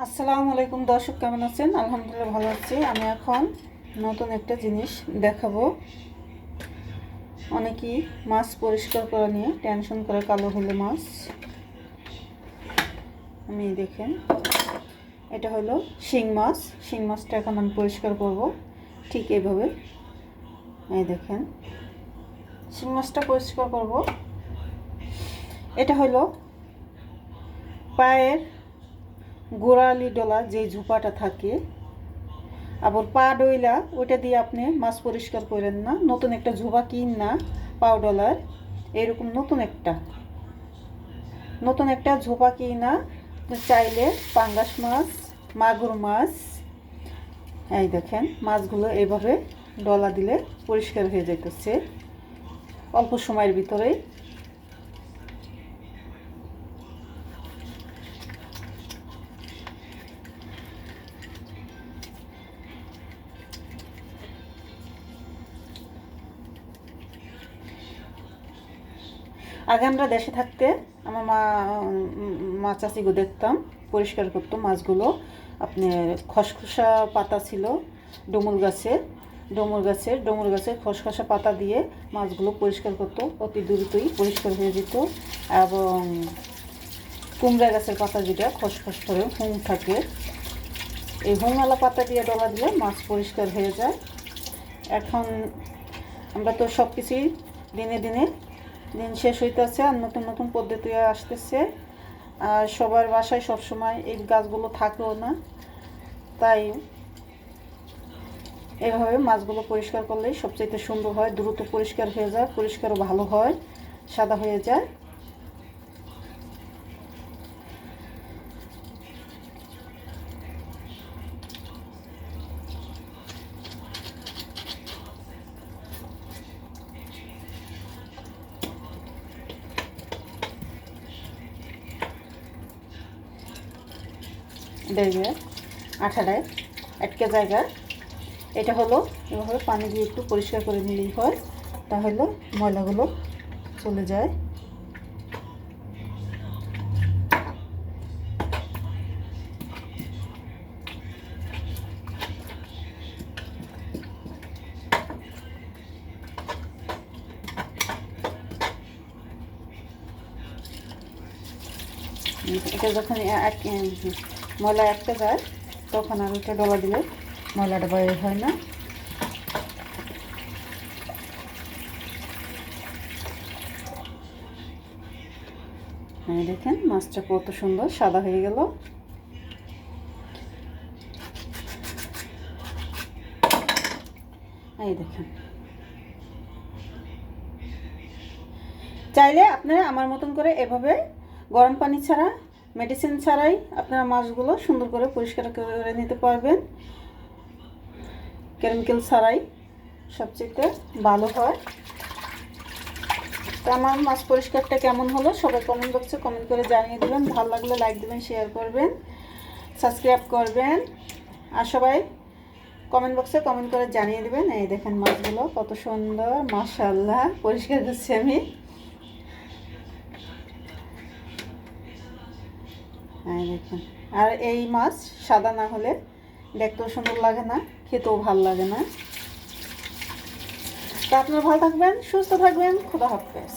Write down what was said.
আসসালামু আলাইকুম দর্শক, কেমন আছেন? আলহামদুলিল্লাহ ভালো আছি। আমি এখন নতুন একটা জিনিস দেখাবো। অনেকেই মাছ পরিষ্কার করা নিয়ে টেনশন করে, কালো হলো মাছ। আমি দেখেন, এটা হলো শিং মাছ। শিং মাছটা এখন আমি পরিষ্কার করব ঠিক এইভাবে। এই দেখেন, শিং মাছটা পরিষ্কার করব। এটা হলো পায়ের গোড়ালি ডলা যে ঝোপাটা থাকে, আবার পা ডইলা ওইটা দিয়ে আপনি মাছ পরিষ্কার করেন না। নতুন একটা ঝোপা কিন না, পাও ডলার এরকম নতুন একটা ঝোপা কিনা চাইলে পাঙ্গাস মাছ, মাগুর মাছ, এই দেখেন মাছগুলো এইভাবে ডলা দিলে পরিষ্কার হয়ে যাইতেছে অল্প সময়ের ভিতরেই। আগে আমরা দেশে থাকতে আমার মা চাচিগো দেখতাম পরিষ্কার করতো মাছগুলো। আপনার খসখসা পাতা ছিল ডমুর গাছের খসখসা পাতা দিয়ে মাছগুলো পরিষ্কার করতো, অতি দ্রুতই পরিষ্কার হয়ে যেত। এবং কুমড়া গাছের পাতা, যেটা খসখস করে হুং থাকে, এই হুংওয়ালা পাতা দিয়ে ডলা দিলে মাছ পরিষ্কার হয়ে যায়। এখন আমরা তো সব কিছুই দিনে দিনে দিন শেষ হইতেছে, আর নতুন নতুন পদ্ধতি আসতেছে। আর সবার বাসায় সবসময় এই গাছগুলো থাকেও না, তাই এভাবে মাছগুলো পরিষ্কার করলেই সবচেয়ে সুন্দর হয়, দ্রুত পরিষ্কার হয়ে যায়, পরিষ্কারও ভালো হয়, সাদা হয়ে যায়। দেখবে আঠাটায় আটকে জায়গা, এটা হলো এভাবে পানি দিয়ে একটু পরিষ্কার করে নিলেই হয়, তাহলে ময়লাগুলো চলে যায়। এটা যখন ময়লা আটকে যায়, তখন আর ওটা ডলা দিলে ময়লাটা বাইরে হয় না। দেখেন মাছটা কত সুন্দর সাদা হয়ে গেল। এই দেখেন, চাইলে আপনারা আমার মতন করে এভাবে গরম পানি ছাড়া, মেডিসিন ছাড়াই আপনারা মাছগুলো সুন্দর করে পরিষ্কার করে নিতে পারবেন, কেমিক্যাল ছাড়াই সবচেয়ে ভালো হয়। তো আমার মাছ পরিষ্কারটা কেমন হলো সবাই কমেন্ট বক্সে কমেন্ট করে জানিয়ে দেবেন। ভালো লাগলে লাইক দেবেন, শেয়ার করবেন, সাবস্ক্রাইব করবেন, আর সবাই কমেন্ট বক্সে কমেন্ট করে জানিয়ে দেবেন। এই দেখেন মাছগুলো কত সুন্দর, মাশাআল্লাহ পরিষ্কার করছি আমি। হ্যাঁ দেখেন, আর এই মাছ সাদা না হলে দেখতেও সুন্দর লাগে না, খেতেও ভালো লাগে না। তো আপনারা ভালো থাকবেন, সুস্থ থাকবেন, খোদা হাফেজ।